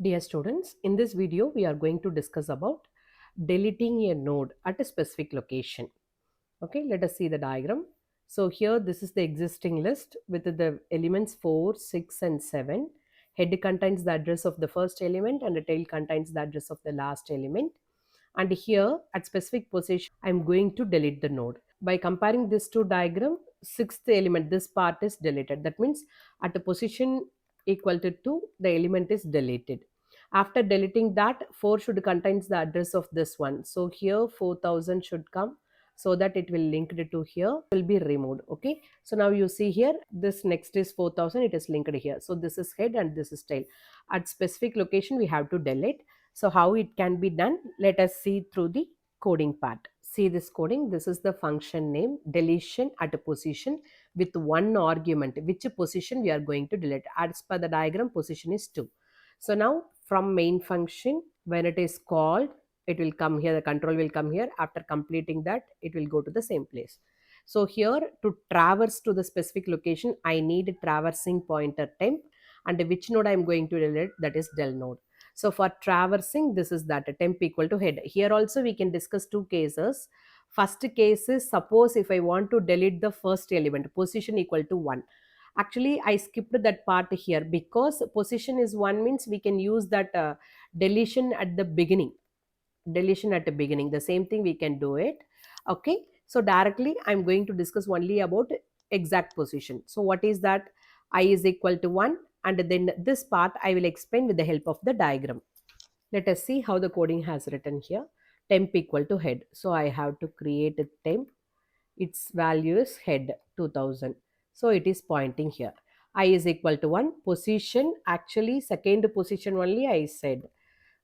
Dear students, in this video we are going to discuss about deleting a node at a specific location. Okay, let us see the diagram. So here this is the existing list with the elements 4, 6 and 7. Head contains the address of the first element and the tail contains the address of the last element. And here at specific position I am going to delete the node. By comparing this two diagram, sixth element, this part is deleted. That means at a position equal to 2, the element is deleted. After deleting that, 4 should contains the address of this one. So here 4000 should come, so that it will link it to here, will be removed. Okay, so now you see here this next is 4000, it is linked here. So this is head and this is tail. At specific location we have to delete. So how it can be done, let us see through the coding part. See this coding, this is the function name, deletion at a position with one argument, which position we are going to delete. As per the diagram, position is 2. So now from main function, when it is called, it will come here, the control will come here. After completing that, it will go to the same place. So here to traverse to the specific location, I need a traversing pointer temp, and which node I am going to delete, that is del node. So for traversing, this is that temp equal to head. Here also we can discuss two cases. First case is, suppose if I want to delete the first element, position equal to 1. Actually, I skipped that part here because position is 1 means we can use that deletion at the beginning. Deletion at the beginning. The same thing we can do it. Okay. So directly I'm going to discuss only about exact position. So what is that? I is equal to 1, and then this part I will explain with the help of the diagram. Let us see how the coding has written here. Temp equal to head. So I have to create a temp. Its value is head 2000. So it is pointing here. I is equal to 1. Position, actually second position only I said.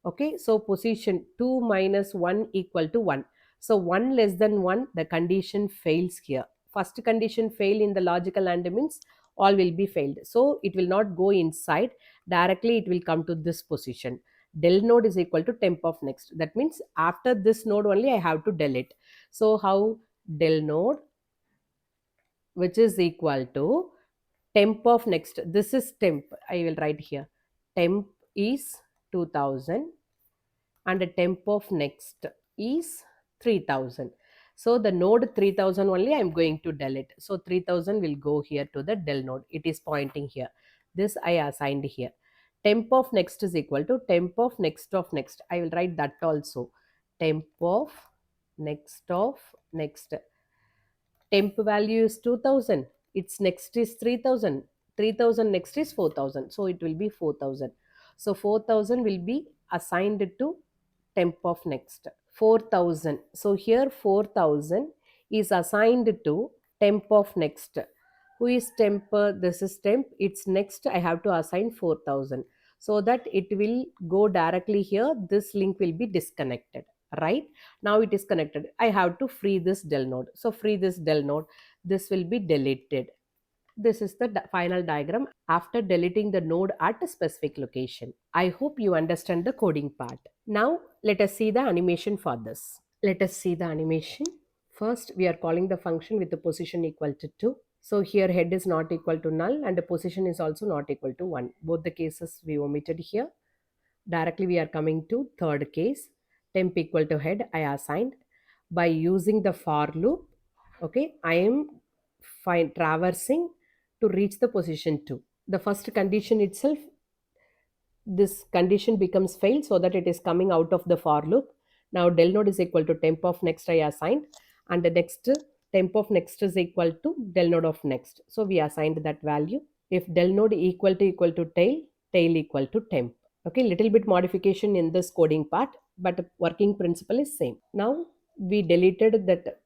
Okay, so position 2 minus 1 equal to 1. So 1 less than 1, the condition fails here. First condition fail in the logical AND means all will be failed. So it will not go inside. Directly it will come to this position. Del node is equal to temp of next. That means after this node only I have to delete. So how? Del node, which is equal to temp of next. This is temp. I will write here. Temp is 2000 and the temp of next is 3000. So the node 3000 only I am going to delete. So 3000 will go here to the del node. It is pointing here. This I assigned here. Temp of next is equal to temp of next of next. I will write that also. Temp of next of next. Temp value is 2000. Its next is 3000. 3000 next is 4000. So it will be 4000. So 4000 will be assigned to temp of next. 4000. So here 4000 is assigned to temp of next. Who is temp? This is temp. It's next. I have to assign 4000 so that it will go directly here. This link will be disconnected. Right now it is connected. I have to free this del node. So free this del node. This will be deleted. This is the final diagram after deleting the node at a specific location. I hope you understand the coding part. Now let us see the animation for this. Let us see the animation. First, we are calling the function with the position equal to 2. So here head is not equal to null and the position is also not equal to 1. Both the cases we omitted here. Directly we are coming to third case. Temp equal to head I assigned. By using the for loop, okay, I am traversing to reach the position 2. The first condition itself, this condition becomes failed so that it is coming out of the for loop. Now del node is equal to temp of next I assigned, and the next temp of next is equal to del node of next. So we assigned that value. If del node equal to tail, tail equal to temp. Okay, little bit modification in this coding part, but working principle is same. Now we deleted that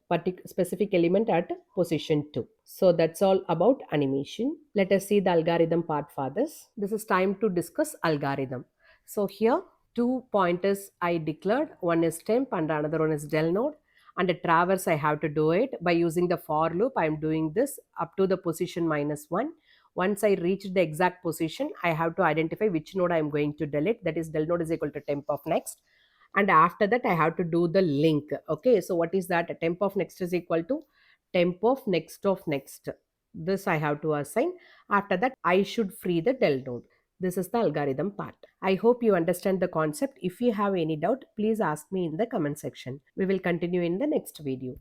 specific element at position 2. So that's all about animation. Let us see the algorithm part for this. This is time to discuss algorithm. So here two pointers I declared. One is temp and another one is del node. And the traverse I have to do it by using the for loop. I am doing this up to the position -1. Once I reach the exact position, I have to identify which node I am going to delete. That is del node is equal to temp of next. And after that I have to do the link. Okay, so what is that? Temp of next is equal to temp of next of next. This I have to assign. After that I should free the del node. This is the algorithm part. I hope you understand the concept. If you have any doubt, please ask me in the comment section. We will continue in the next video.